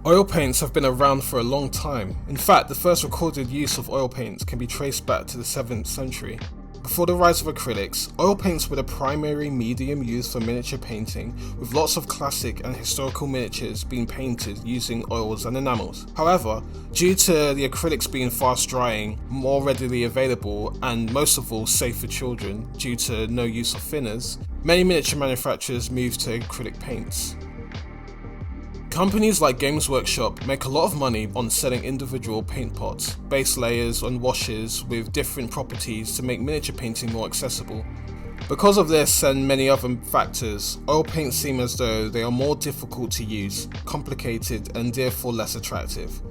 Oil paints have been around for a long time. In fact, the first recorded use of oil paints can be traced back to the 7th century. Before the rise of acrylics, oil paints were the primary medium used for miniature painting, with lots of classic and historical miniatures being painted using oils and enamels. However, due to the acrylics being fast drying, more readily available, and most of all safe for children due to no use of thinners, many miniature manufacturers moved to acrylic paints. Companies like Games Workshop make a lot of money on selling individual paint pots, base layers and washes with different properties to make miniature painting more accessible. Because of this and many other factors, oil paints seem as though they are more difficult to use, complicated and therefore less attractive.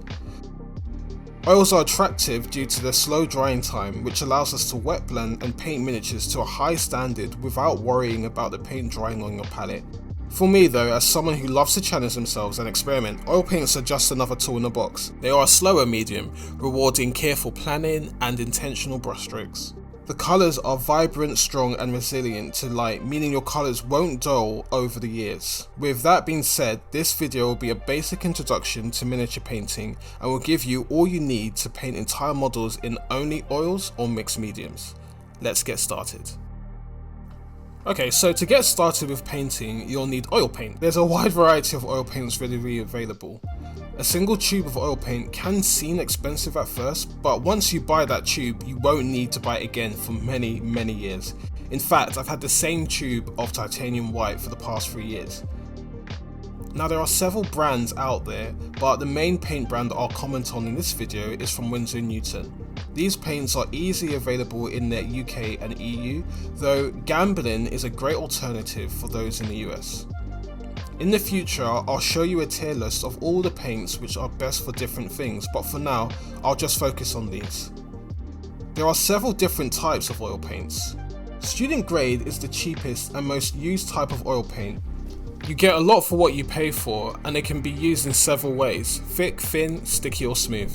Oils are attractive due to their slow drying time, which allows us to wet blend and paint miniatures to a high standard without worrying about the paint drying on your palette. For me though, as someone who loves to challenge themselves and experiment, oil paints are just another tool in the box. They are a slower medium, rewarding careful planning and intentional brushstrokes. The colours are vibrant, strong and resilient to light, meaning your colours won't dull over the years. With that being said, this video will be a basic introduction to miniature painting and will give you all you need to paint entire models in only oils or mixed mediums. Let's get started. Okay, so to get started with painting, you'll need oil paint. There's a wide variety of oil paints readily available. A single tube of oil paint can seem expensive at first, but once you buy that tube, you won't need to buy it again for many years. In fact, I've had the same tube of titanium white for the past 3 years. Now there are several brands out there, but the main paint brand that I'll comment on in this video is from Windsor Newton. These paints are easily available in the UK and EU, though gambling is a great alternative for those in the US. In the future, I'll show you a tier list of all the paints which are best for different things, but for now, I'll just focus on these. There are several different types of oil paints. Student grade is the cheapest and most used type of oil paint. You get a lot for what you pay for, and it can be used in several ways: thick, thin, sticky or smooth.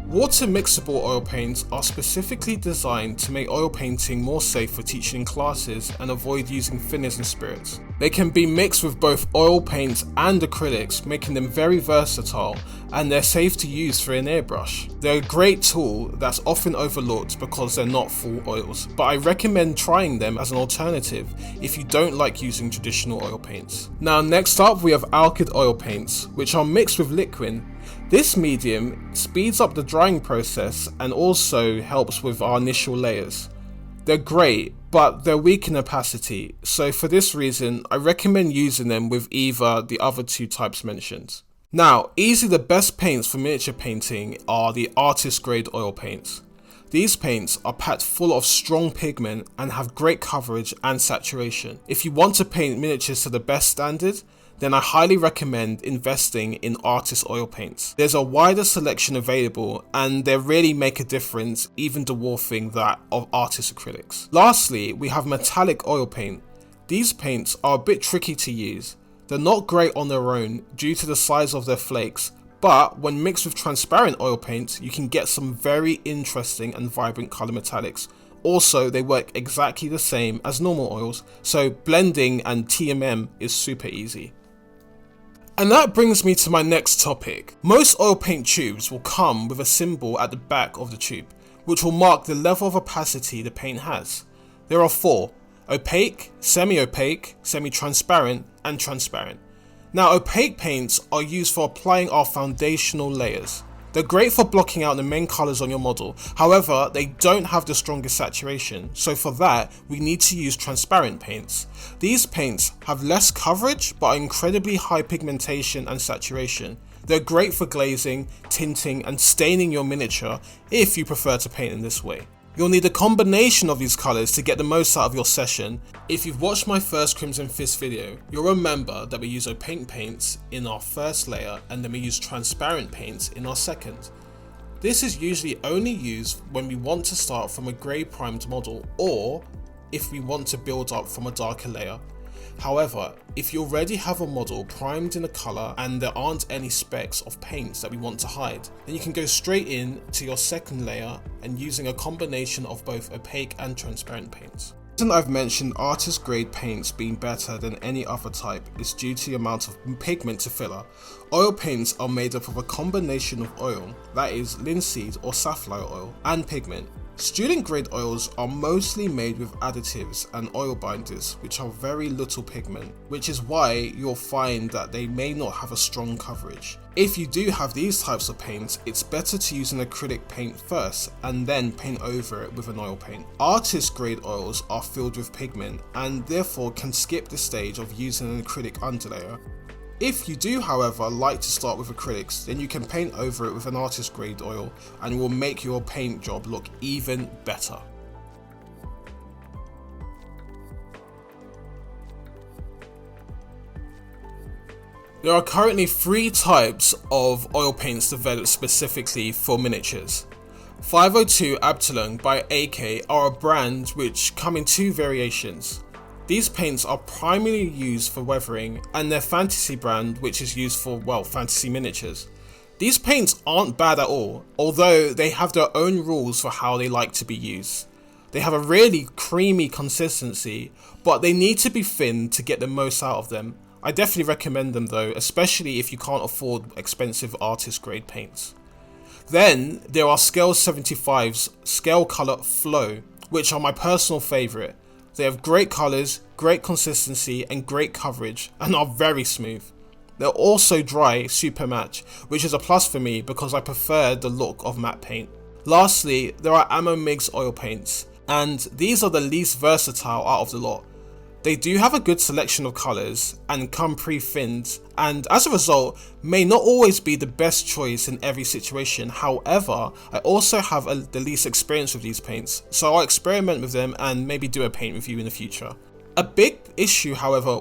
Water mixable oil paints are specifically designed to make oil painting more safe for teaching in classes and avoid using thinners and spirits. They can be mixed with both oil paints and acrylics, making them very versatile, and they're safe to use for an airbrush. They're a great tool that's often overlooked because they're not full oils, but I recommend trying them as an alternative if you don't like using traditional oil paints. Now next up we have alkyd oil paints, which are mixed with liquid. This medium speeds up the drying process and also helps with our initial layers. They're great, but they're weak in opacity, so for this reason I recommend using them with either the other two types mentioned. Now, easily the best paints for miniature painting are the artist grade oil paints. These paints are packed full of strong pigment and have great coverage and saturation. If you want to paint miniatures to the best standard, then I highly recommend investing in artist oil paints. There's a wider selection available and they really make a difference, even dwarfing that of artist acrylics. Lastly, we have metallic oil paint. These paints are a bit tricky to use. They're not great on their own due to the size of their flakes, but when mixed with transparent oil paints, you can get some very interesting and vibrant color metallics. Also, they work exactly the same as normal oils, so blending and TMM is super easy. And that brings me to my next topic. Most oil paint tubes will come with a symbol at the back of the tube, which will mark the level of opacity the paint has. There are 4: opaque, semi-opaque, semi-transparent, and transparent. Now, opaque paints are used for applying our foundational layers. They're great for blocking out the main colours on your model, however, they don't have the strongest saturation, so for that, we need to use transparent paints. These paints have less coverage, but are incredibly high pigmentation and saturation. They're great for glazing, tinting, and staining your miniature if you prefer to paint in this way. You'll need a combination of these colours to get the most out of your session. If you've watched my first Crimson Fist video, you'll remember that we use opaque paints in our first layer and then we use transparent paints in our second. This is usually only used when we want to start from a grey primed model or if we want to build up from a darker layer. However, if you already have a model primed in a colour and there aren't any specks of paints that we want to hide, then you can go straight in to your second layer and using a combination of both opaque and transparent paints. The reason I've mentioned artist grade paints being better than any other type is due to the amount of pigment to filler. Oil paints are made up of a combination of oil, that is linseed or safflower oil, and pigment. Student grade oils are mostly made with additives and oil binders which are very little pigment, which is why you'll find that they may not have a strong coverage. If you do have these types of paints, it's better to use an acrylic paint first and then paint over it with an oil paint. Artist grade oils are filled with pigment and therefore can skip the stage of using an acrylic underlayer. If you do, however, like to start with acrylics, then you can paint over it with an artist grade oil and it will make your paint job look even better. There are currently 3 types of oil paints developed specifically for miniatures. 502 Abeteilung by AK are a brand which come in 2 variations. These paints are primarily used for weathering, and their fantasy brand which is used for, well, fantasy miniatures. These paints aren't bad at all, although they have their own rules for how they like to be used. They have a really creamy consistency, but they need to be thin to get the most out of them. I definitely recommend them though, especially if you can't afford expensive artist grade paints. Then there are Scale 75's Scalecolor Flow, which are my personal favourite. They have great colours, great consistency and great coverage and are very smooth. They're also dry super match, which is a plus for me because I prefer the look of matte paint. Lastly, there are Ammo Mix oil paints, and these are the least versatile out of the lot. They do have a good selection of colours and come pre-thinned, and as a result may not always be the best choice in every situation. However, I also have the least experience with these paints, so I'll experiment with them and maybe do a paint review in the future. A big issue however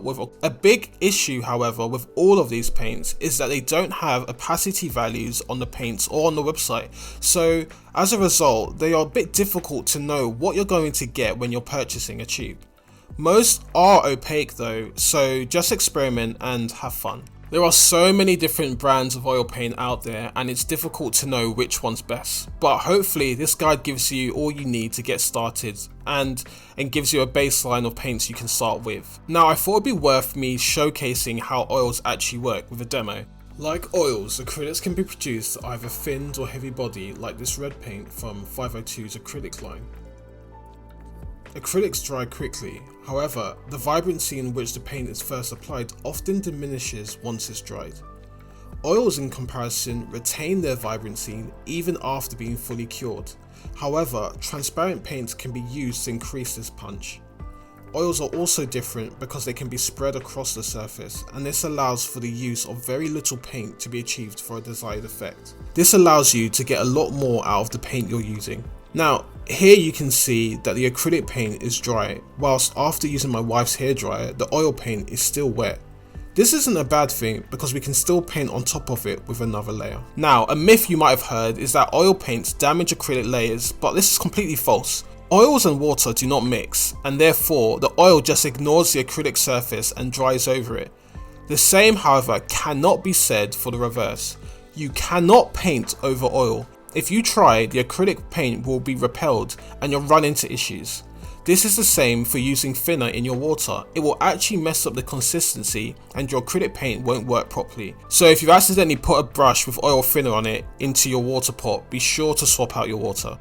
with all of these paints is that they don't have opacity values on the paints or on the website, so as a result they are a bit difficult to know what you're going to get when you're purchasing a tube. Most are opaque though, so just experiment and have fun. There are so many different brands of oil paint out there and it's difficult to know which one's best, but hopefully this guide gives you all you need to get started and gives you a baseline of paints you can start with. Now I thought it'd be worth me showcasing how oils actually work with a demo. Like oils, acrylics can be produced either thinned or heavy body like this red paint from 502's acrylic line. Acrylics dry quickly, however, the vibrancy in which the paint is first applied often diminishes once it's dried. Oils in comparison retain their vibrancy even after being fully cured. However, transparent paints can be used to increase this punch. Oils are also different because they can be spread across the surface, and this allows for the use of very little paint to be achieved for a desired effect. This allows you to get a lot more out of the paint you're using. Now, here you can see that the acrylic paint is dry, whilst after using my wife's hairdryer, the oil paint is still wet. This isn't a bad thing because we can still paint on top of it with another layer. Now, a myth you might have heard is that oil paints damage acrylic layers, but this is completely false. Oils and water do not mix, and therefore the oil just ignores the acrylic surface and dries over it. The same, however, cannot be said for the reverse. You cannot paint over oil. If you try, the acrylic paint will be repelled and you'll run into issues. This is the same for using thinner in your water. It will actually mess up the consistency and your acrylic paint won't work properly. So if you accidentally put a brush with oil thinner on it into your water pot, be sure to swap out your water.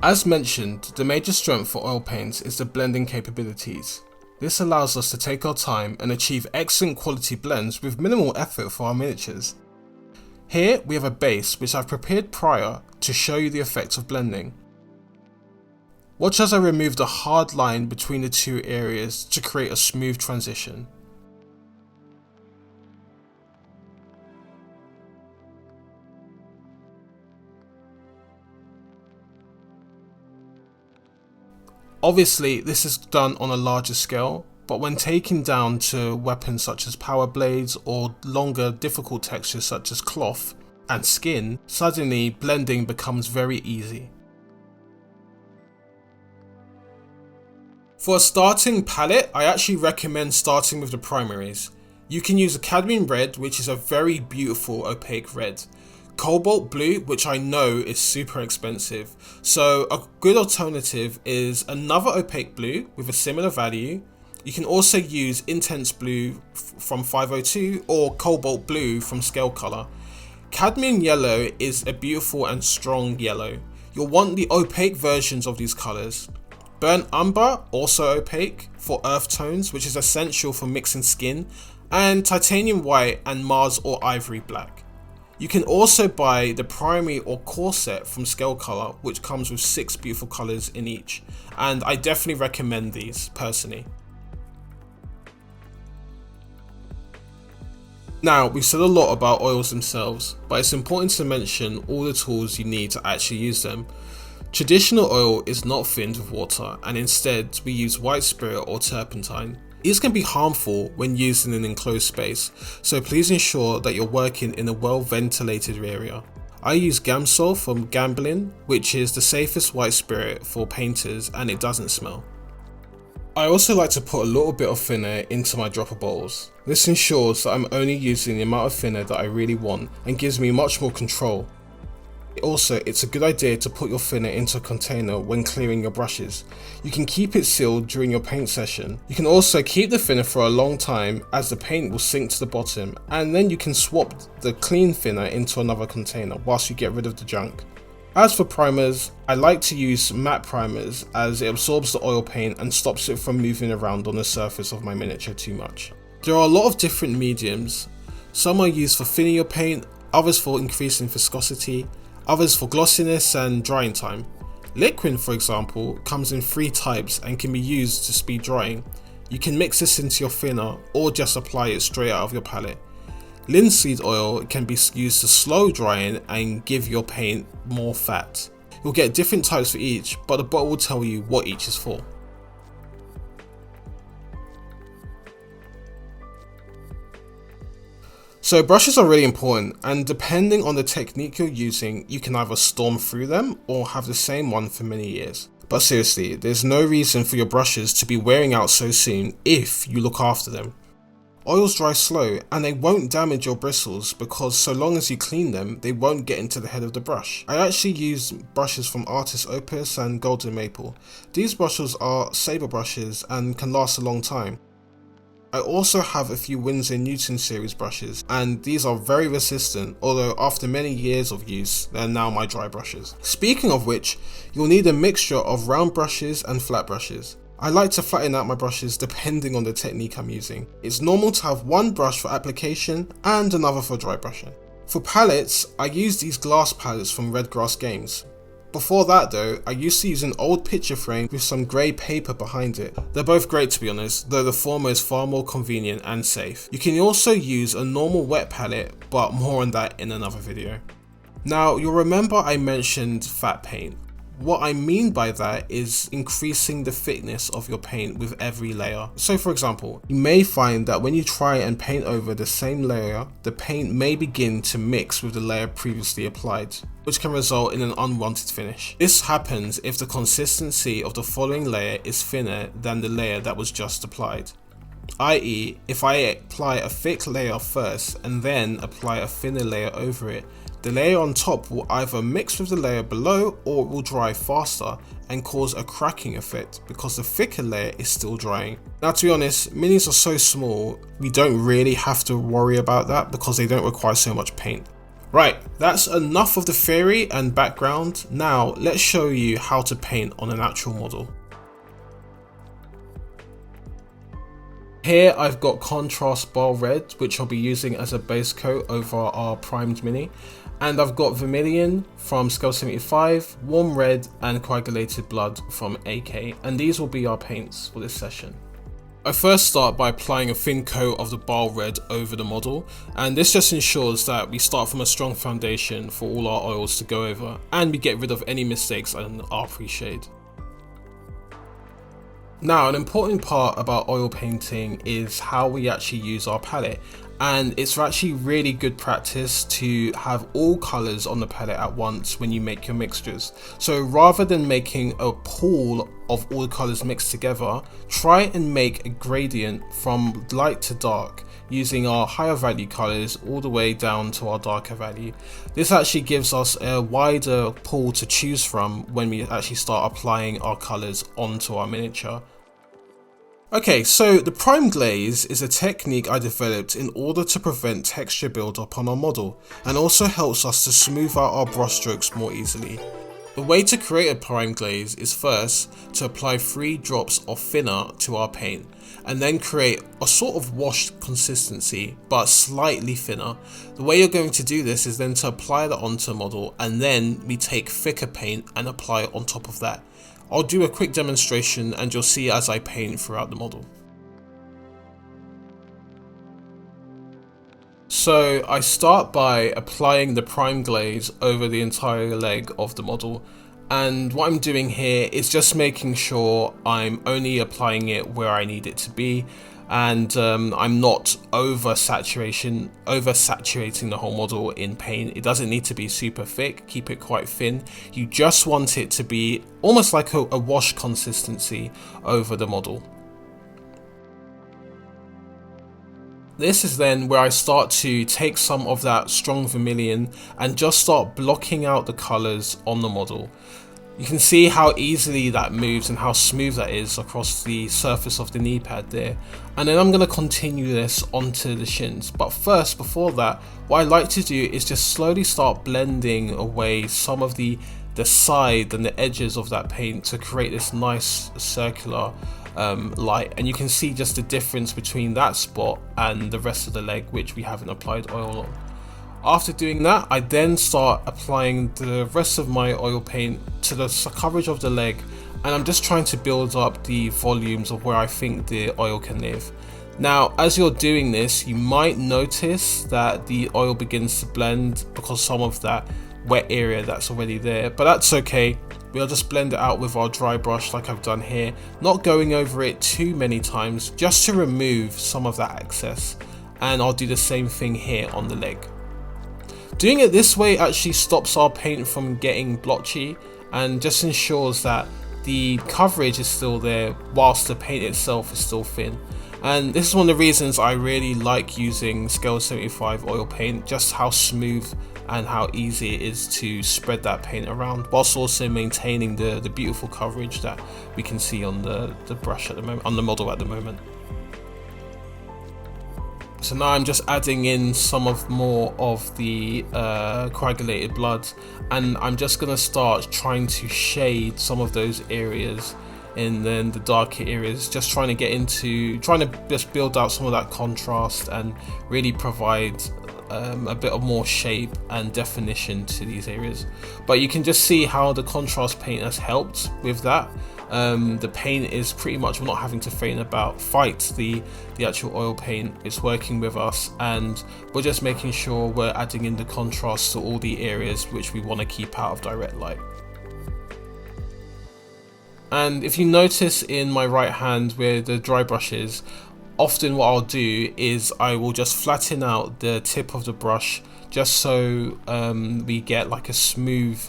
As mentioned, the major strength for oil paints is the blending capabilities. This allows us to take our time and achieve excellent quality blends with minimal effort for our miniatures. Here we have a base which I've prepared prior to show you the effects of blending. Watch as I remove the hard line between the two areas to create a smooth transition. Obviously, this is done on a larger scale, but when taken down to weapons such as power blades or longer difficult textures such as cloth and skin, suddenly blending becomes very easy. For a starting palette, I actually recommend starting with the primaries. You can use a cadmium red, which is a very beautiful opaque red. Cobalt blue, which I know is super expensive, so a good alternative is another opaque blue with a similar value. You can also use intense blue from 502 or cobalt blue from Scalecolor. Cadmium yellow is a beautiful and strong yellow. You'll want the opaque versions of these colours. Burnt umber, also opaque for earth tones, which is essential for mixing skin, and titanium white and Mars or ivory black. You can also buy the primary or core set from Scalecolor, which comes with 6 beautiful colours in each, and I definitely recommend these personally. Now, we've said a lot about oils themselves, but it's important to mention all the tools you need to actually use them. Traditional oil is not thinned with water, and instead we use white spirit or turpentine. These can be harmful when used in an enclosed space, so please ensure that you're working in a well ventilated area. I use Gamsol from Gamblin, which is the safest white spirit for painters and it doesn't smell. I also like to put a little bit of thinner into my dropper bowls. This ensures that I'm only using the amount of thinner that I really want and gives me much more control. Also, it's a good idea to put your thinner into a container when clearing your brushes. You can keep it sealed during your paint session. You can also keep the thinner for a long time as the paint will sink to the bottom, and then you can swap the clean thinner into another container whilst you get rid of the junk. As for primers, I like to use matte primers as it absorbs the oil paint and stops it from moving around on the surface of my miniature too much. There are a lot of different mediums. Some are used for thinning your paint, others for increasing viscosity, others for glossiness and drying time. Liquid, for example, comes in 3 types and can be used to speed drying. You can mix this into your thinner or just apply it straight out of your palette. Linseed oil can be used to slow drying and give your paint more fat. You'll get different types for each, but the bottle will tell you what each is for. So brushes are really important, and depending on the technique you're using, you can either storm through them or have the same one for many years. But seriously, there's no reason for your brushes to be wearing out so soon if you look after them. Oils dry slow and they won't damage your bristles because so long as you clean them, they won't get into the head of the brush. I actually use brushes from artists Opus and Golden Maple. These brushes are saber brushes and can last a long time. I also have a few Windsor Newton series brushes, and these are very resistant, although after many years of use, they're now my dry brushes. Speaking of which, you'll need a mixture of round brushes and flat brushes. I like to flatten out my brushes depending on the technique I'm using. It's normal to have one brush for application and another for dry brushing. For palettes, I use these glass palettes from Redgrass Games. Before that though, I used to use an old picture frame with some grey paper behind it. They're both great to be honest, though the former is far more convenient and safe. You can also use a normal wet palette, but more on that in another video. Now you'll remember I mentioned fat paint. What I mean by that is increasing the thickness of your paint with every layer. So for example, you may find that when you try and paint over the same layer, the paint may begin to mix with the layer previously applied, which can result in an unwanted finish. This happens if the consistency of the following layer is thinner than the layer that was just applied. i.e., if I apply a thick layer first and then apply a thinner layer over it, the layer on top will either mix with the layer below or it will dry faster and cause a cracking effect because the thicker layer is still drying. Now to be honest, minis are so small, we don't really have to worry about that because they don't require so much paint. Right, that's enough of the theory and background. Now let's show you how to paint on an actual model. Here I've got contrast bar red, which I'll be using as a base coat over our primed mini, and I've got Vermillion from Scale 75, warm red and Coagulated Blood from AK, and these will be our paints for this session. I first start by applying a thin coat of the bar red over the model, and this just ensures that we start from a strong foundation for all our oils to go over, and we get rid of any mistakes in our pre-shade. Now, an important part about oil painting is how we actually use our palette, and it's actually really good practice to have all colors on the palette at once when you make your mixtures. So rather than making a pool of all the colors mixed together, try and make a gradient from light to dark using our higher value colors all the way down to our darker value. This actually gives us a wider pool to choose from when we actually start applying our colors onto our miniature. Okay, so the prime glaze is a technique I developed in order to prevent texture buildup on our model, and also helps us to smooth out our brush strokes more easily. The way to create a prime glaze is first to apply 3 drops of thinner to our paint, and then create a sort of washed consistency, but slightly thinner. The way you're going to do this is then to apply that onto a model, and then we take thicker paint and apply it on top of that. I'll do a quick demonstration and you'll see as I paint throughout the model. So I start by applying the prime glaze over the entire leg of the model, and what I'm doing here is just making sure I'm only applying it where I need it to be, and I'm not oversaturating the whole model in paint. It doesn't need to be super thick, keep it quite thin. You just want it to be almost like a wash consistency over the model. This is then where I start to take some of that strong vermilion and just start blocking out the colors on the model. You can see how easily that moves and how smooth that is across the surface of the knee pad there. And then I'm going to continue this onto the shins. But first, before that, what I like to do is just slowly start blending away some of the side and the edges of that paint to create this nice circular light, and you can see just the difference between that spot and the rest of the leg, which we haven't applied oil on. After doing that, I then start applying the rest of my oil paint to the coverage of the leg, and I'm just trying to build up the volumes of where I think the oil can live. Now, as you're doing this, you might notice that the oil begins to blend because some of that wet area that's already there, but that's okay. We'll just blend it out with our dry brush like I've done here, not going over it too many times, just to remove some of that excess. And I'll do the same thing here on the leg. Doing it this way actually stops our paint from getting blotchy and just ensures that the coverage is still there whilst the paint itself is still thin. And this is one of the reasons I really like using Scale 75 oil paint, just how smooth and how easy it is to spread that paint around, whilst also maintaining the beautiful coverage that we can see on the brush at the moment, on the model at the moment. So now I'm just adding in some more of the coagulated blood, and I'm just going to start trying to shade some of those areas, and then the darker areas, just trying to just build out some of that contrast and really provide a bit of more shape and definition to these areas. But you can just see how the contrast paint has helped with that. The paint is pretty much, we're not having to fight the actual oil paint. It's working with us, and we're just making sure we're adding in the contrast to all the areas which we want to keep out of direct light. And if you notice in my right hand where the dry brush is, often what I'll do is I will just flatten out the tip of the brush just so we get like a smooth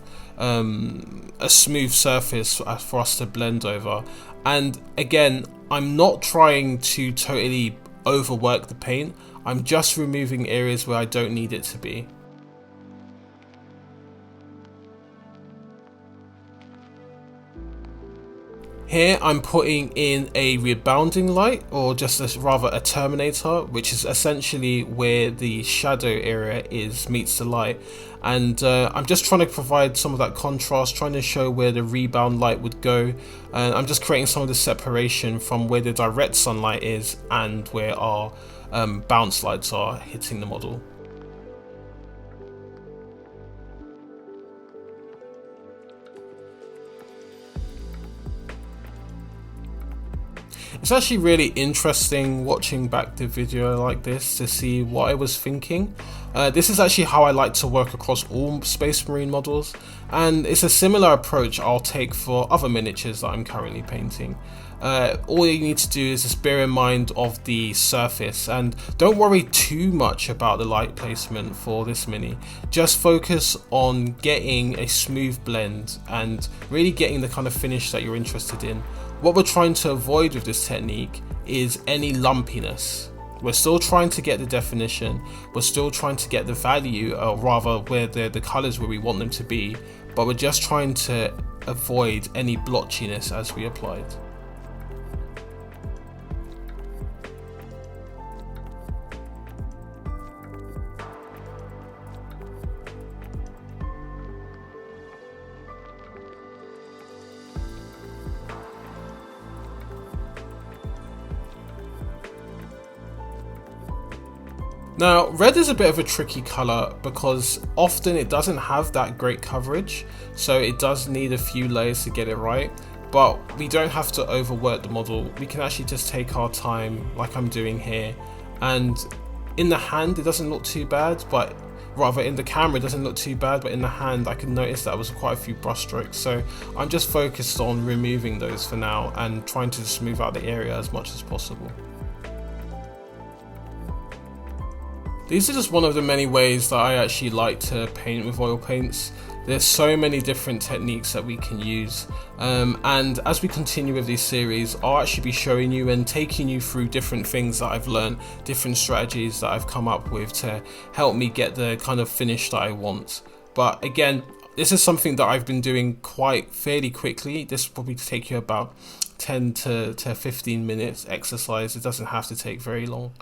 surface for us to blend over. And again, I'm not trying to totally overwork the paint, I'm just removing areas where I don't need it to be. Here I'm putting in a rebounding light, or just rather a terminator, which is essentially where the shadow area meets the light. And I'm just trying to provide some of that contrast, trying to show where the rebound light would go. And I'm just creating some of the separation from where the direct sunlight is and where our bounce lights are hitting the model. It's actually really interesting watching back the video like this to see what I was thinking. This is actually how I like to work across all Space Marine models, and it's a similar approach I'll take for other miniatures that I'm currently painting. All you need to do is just bear in mind of the surface, and don't worry too much about the light placement for this mini. Just focus on getting a smooth blend and really getting the kind of finish that you're interested in. What we're trying to avoid with this technique is any lumpiness. We're still trying to get the definition, we're still trying to get the value, or rather where the colours where we want them to be, but we're just trying to avoid any blotchiness as we apply it. Now, red is a bit of a tricky colour because often it doesn't have that great coverage, so it does need a few layers to get it right, but we don't have to overwork the model. We can actually just take our time like I'm doing here, and in the hand it doesn't look too bad, but rather in the camera it doesn't look too bad, but in the hand I can notice that was quite a few brush strokes, so I'm just focused on removing those for now and trying to smooth out the area as much as possible. These are just one of the many ways that I actually like to paint with oil paints. There's so many different techniques that we can use, and as we continue with this series, I'll actually be showing you and taking you through different things that I've learned, different strategies that I've come up with to help me get the kind of finish that I want. But again, this is something that I've been doing quite fairly quickly. This will probably take you about 10 to 15 minutes exercise. It doesn't have to take very long.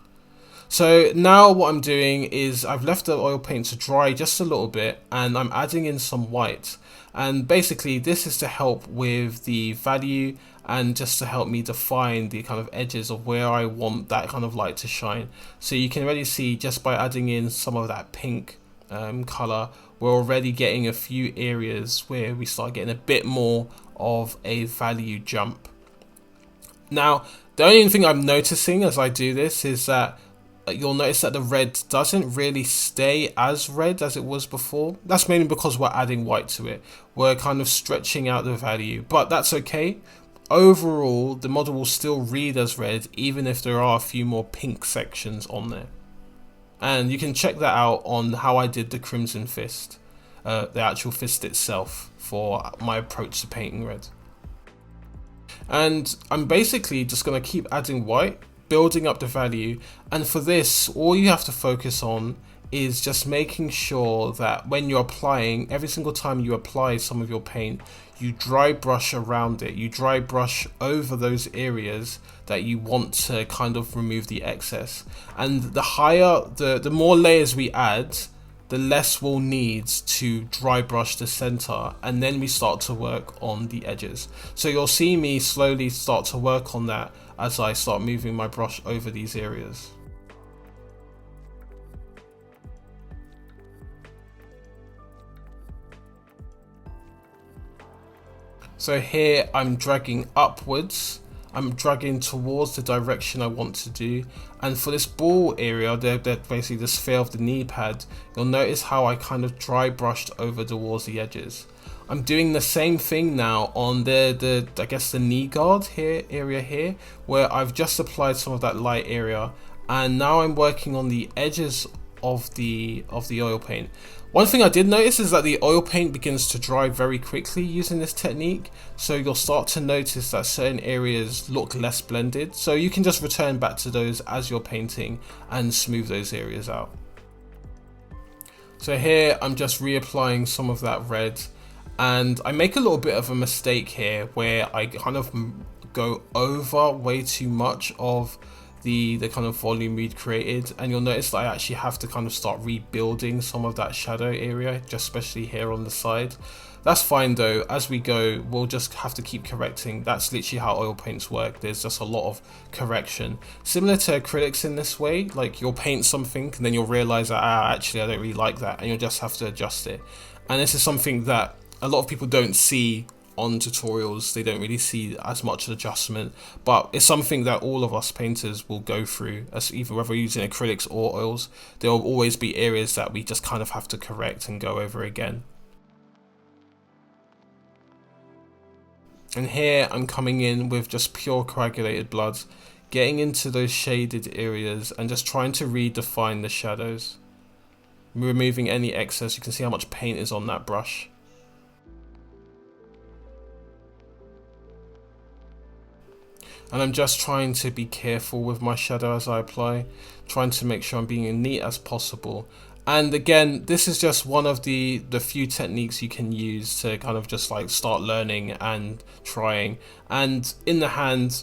So now what I'm doing is I've left the oil paint to dry just a little bit, and I'm adding in some white, and basically this is to help with the value and just to help me define the kind of edges of where I want that kind of light to shine. So you can already see just by adding in some of that pink color, we're already getting a few areas where we start getting a bit more of a value jump. Now the only thing I'm noticing as I do this is that you'll notice that the red doesn't really stay as red as it was before. That's mainly because we're adding white to it. We're kind of stretching out the value, but that's okay. Overall, the model will still read as red, even if there are a few more pink sections on there. And you can check that out on how I did the Crimson Fist, the actual fist itself, for my approach to painting red. And I'm basically just going to keep adding white, building up the value, and for this all you have to focus on is just making sure that when you're applying, every single time you apply some of your paint, you dry brush around it, you dry brush over those areas that you want to kind of remove the excess. And the higher, the more layers we add, the less we'll need to dry brush the center, and then we start to work on the edges. So you'll see me slowly start to work on that as I start moving my brush over these areas. So here I'm dragging upwards, I'm dragging towards the direction I want to do, and for this ball area, basically the sphere of the knee pad, you'll notice how I kind of dry brushed over towards the edges. I'm doing the same thing now on the I guess the knee guard area here, where I've just applied some of that light area, and now I'm working on the edges of the oil paint. One thing I did notice is that the oil paint begins to dry very quickly using this technique, so you'll start to notice that certain areas look less blended, so you can just return back to those as you're painting and smooth those areas out. So here I'm just reapplying some of that red, and I make a little bit of a mistake here where I kind of go over way too much of the kind of volume we'd created, and you'll notice that I actually have to kind of start rebuilding some of that shadow area, just especially here on the side. That's fine though, as we go we'll just have to keep correcting. That's literally how oil paints work, there's just a lot of correction. Similar to acrylics in this way, like you'll paint something and then you'll realize that actually I don't really like that, and you'll just have to adjust it. And this is something that a lot of people don't see on tutorials, they don't really see as much adjustment, but it's something that all of us painters will go through, as either whether we're using acrylics or oils. There will always be areas that we just kind of have to correct and go over again. And here I'm coming in with just pure coagulated blood, getting into those shaded areas and just trying to redefine the shadows, removing any excess. You can see how much paint is on that brush. And I'm just trying to be careful with my shadow as I apply, trying to make sure I'm being as neat as possible. And again, this is just one of the few techniques you can use to kind of just like start learning and trying. And in the hand,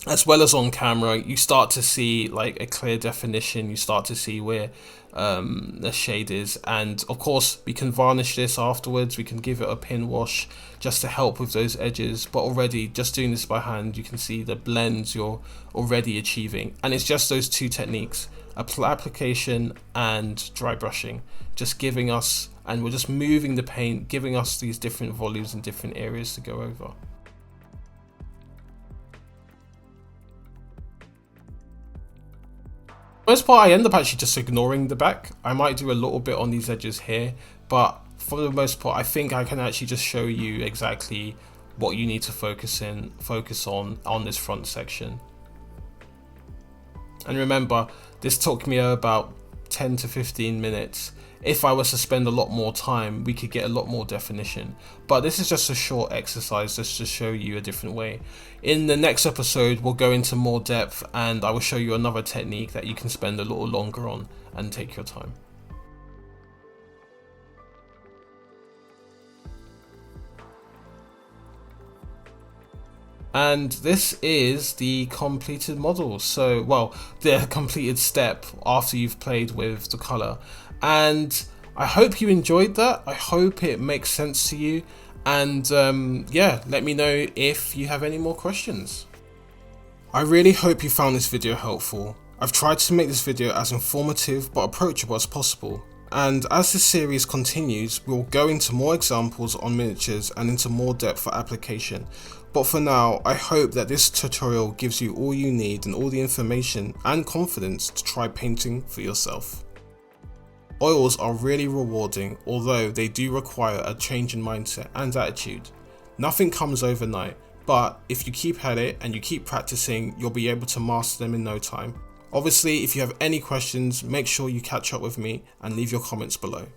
as well as on camera, you start to see like a clear definition. You start to see where the shade is, and of course we can varnish this afterwards. We can give it a pin wash just to help with those edges, but already just doing this by hand, you can see the blends you're already achieving. And it's just those two techniques, application and dry brushing, just giving us, and we're just moving the paint, giving us these different volumes and different areas to go over. Most part I end up actually just ignoring the back. I might do a little bit on these edges here, but for the most part I think I can actually just show you exactly what you need to focus on this front section. And remember, this took me about 10 to 15 minutes. If I was to spend a lot more time, we could get a lot more definition. But this is just a short exercise just to show you a different way. In the next episode, we'll go into more depth and I will show you another technique that you can spend a little longer on and take your time. And this is the completed model. So, well, the completed step after you've played with the color. And I hope you enjoyed that. I hope it makes sense to you. And yeah, let me know if you have any more questions. I really hope you found this video helpful. I've tried to make this video as informative but approachable as possible. And as this series continues, we'll go into more examples on miniatures and into more depth for application. But for now, I hope that this tutorial gives you all you need and all the information and confidence to try painting for yourself. Oils are really rewarding, although they do require a change in mindset and attitude. Nothing comes overnight, but if you keep at it and you keep practicing, you'll be able to master them in no time. Obviously, if you have any questions, make sure you catch up with me and leave your comments below.